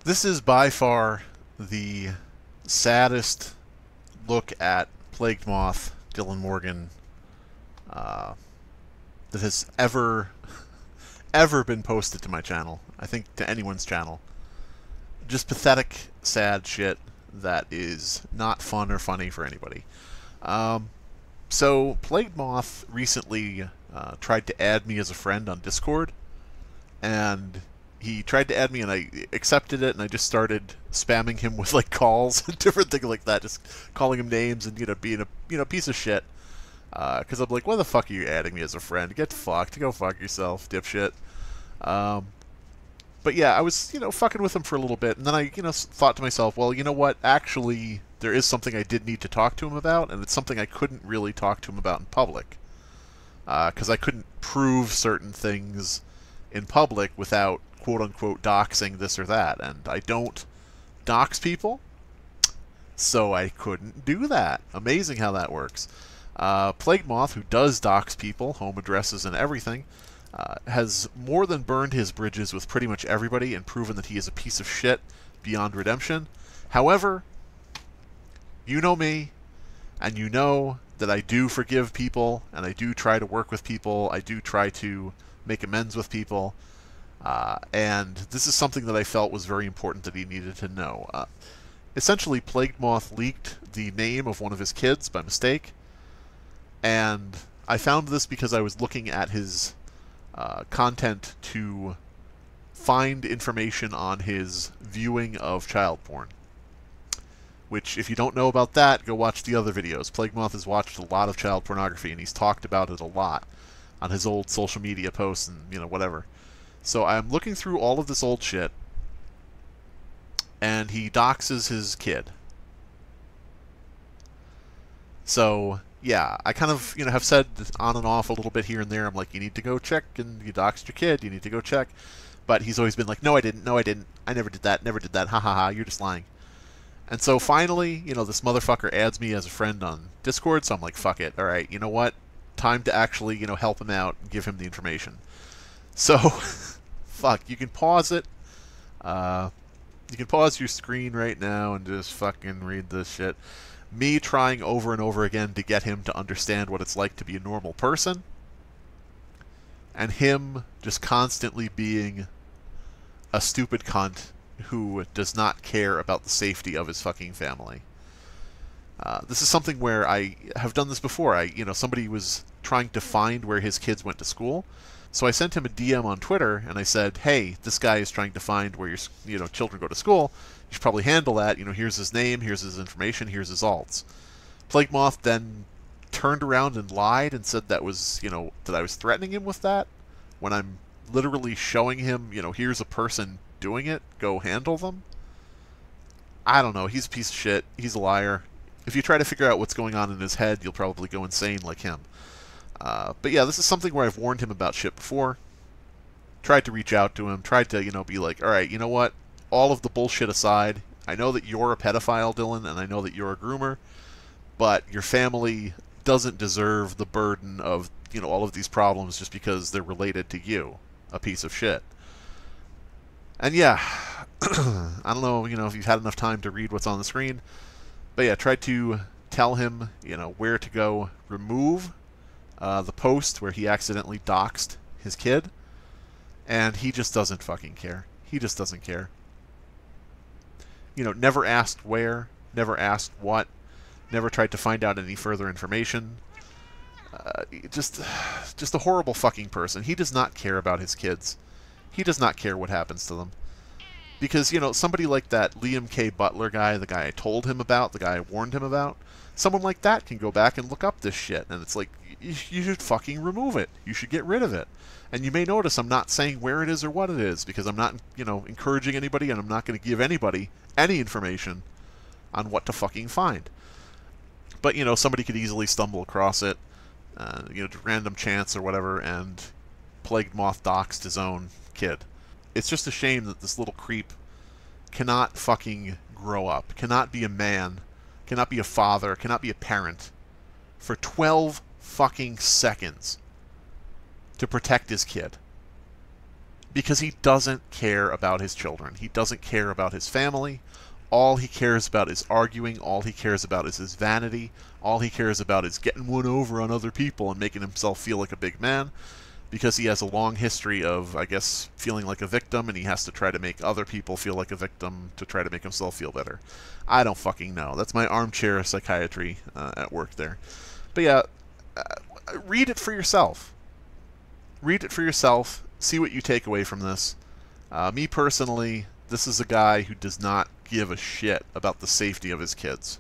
This is by far the saddest look at Plagued Moth, Dylan Morgan, uh, that has ever been posted to my channel. I think to anyone's channel. Just pathetic, sad shit that is not fun or funny for anybody. So Plagued Moth recently tried to add me as a friend on Discord, and he tried to add me, and I accepted it, and I just started spamming him with like calls and different things like that, just calling him names and being a piece of shit. Because I'm like, why the fuck are you adding me as a friend? Get fucked. Go fuck yourself, dipshit. But yeah, I was fucking with him for a little bit, and then I thought to myself, well, you know what? Actually, there is something I did need to talk to him about, and it's something I couldn't really talk to him about in public, because I couldn't prove certain things in public without quote-unquote doxing this or that, and I don't dox people, so I couldn't do that. Amazing how that works. Plague Moth, who does dox people, home addresses and everything, has more than burned his bridges with pretty much everybody and proven that he is a piece of shit beyond redemption. However, you know me, and you know that I do forgive people, and I do try to work with people, I do try to make amends with people, and this is something that I felt was very important that he needed to know. Essentially, Plagued Moth leaked the name of one of his kids by mistake, and I found this because I was looking at his content to find information on his viewing of child porn. Which, if you don't know about that, go watch the other videos. Plague Moth has watched a lot of child pornography, and he's talked about it a lot on his old social media posts and, whatever. So I'm looking through all of this old shit, and he doxes his kid. So, yeah, I kind of, have said on and off a little bit here and there. I'm like, you need to go check, and you doxed your kid, you need to go check. But he's always been like, no, I didn't, I never did that, ha ha ha, you're just lying. And so finally, this motherfucker adds me as a friend on Discord, so I'm like, fuck it, alright, you know what? Time to actually, help him out and give him the information. So, fuck, you can pause it. You can pause your screen right now and just fucking read this shit. Me trying over and over again to get him to understand what it's like to be a normal person, and him just constantly being a stupid cunt who does not care about the safety of his fucking family. This is something where I have done this before. Somebody was trying to find where his kids went to school, so I sent him a DM on Twitter, and I said, hey, this guy is trying to find where your children go to school. You should probably handle that. Here's his name, here's his information, here's his alts. Plague Moth then turned around and lied and said that was, that I was threatening him with that, when I'm literally showing him, here's a person doing it, go handle them. I don't know, he's a piece of shit, he's a liar. If you try to figure out what's going on in his head, you'll probably go insane like him. But yeah, this is something where I've warned him about shit before. Tried to reach out to him, tried to, be like, alright, you know what? All of the bullshit aside, I know that you're a pedophile, Dylan, and I know that you're a groomer, but your family doesn't deserve the burden of, all of these problems just because they're related to you, a piece of shit. And yeah, I don't know, if you've had enough time to read what's on the screen, but yeah, tried to tell him, where to go remove the post where he accidentally doxed his kid, and he just doesn't fucking care. He just doesn't care. Never asked where, never asked what, never tried to find out any further information. Just a horrible fucking person. He does not care about his kids. He does not care what happens to them. Because, somebody like that Liam K. Butler guy, the guy I told him about, the guy I warned him about, someone like that can go back and look up this shit, and it's like, you should fucking remove it. You should get rid of it. And you may notice I'm not saying where it is or what it is, because I'm not, encouraging anybody, and I'm not going to give anybody any information on what to fucking find. But, somebody could easily stumble across it, random chance or whatever, and Plagued Moth doxed his own kid. It's just a shame that this little creep cannot fucking grow up, cannot be a man, cannot be a father, cannot be a parent for 12 fucking seconds to protect his kid. because he doesn't care about his children. He doesn't care about his family. All he cares about is arguing. All he cares about is his vanity. All he cares about is getting one over on other people and making himself feel like a big man, because he has a long history of, I guess, feeling like a victim, and he has to try to make other people feel like a victim to try to make himself feel better. I don't fucking know. That's my armchair psychiatry at work there. But yeah, read it for yourself. Read it for yourself. See what you take away from this. Me personally, this is a guy who does not give a shit about the safety of his kids.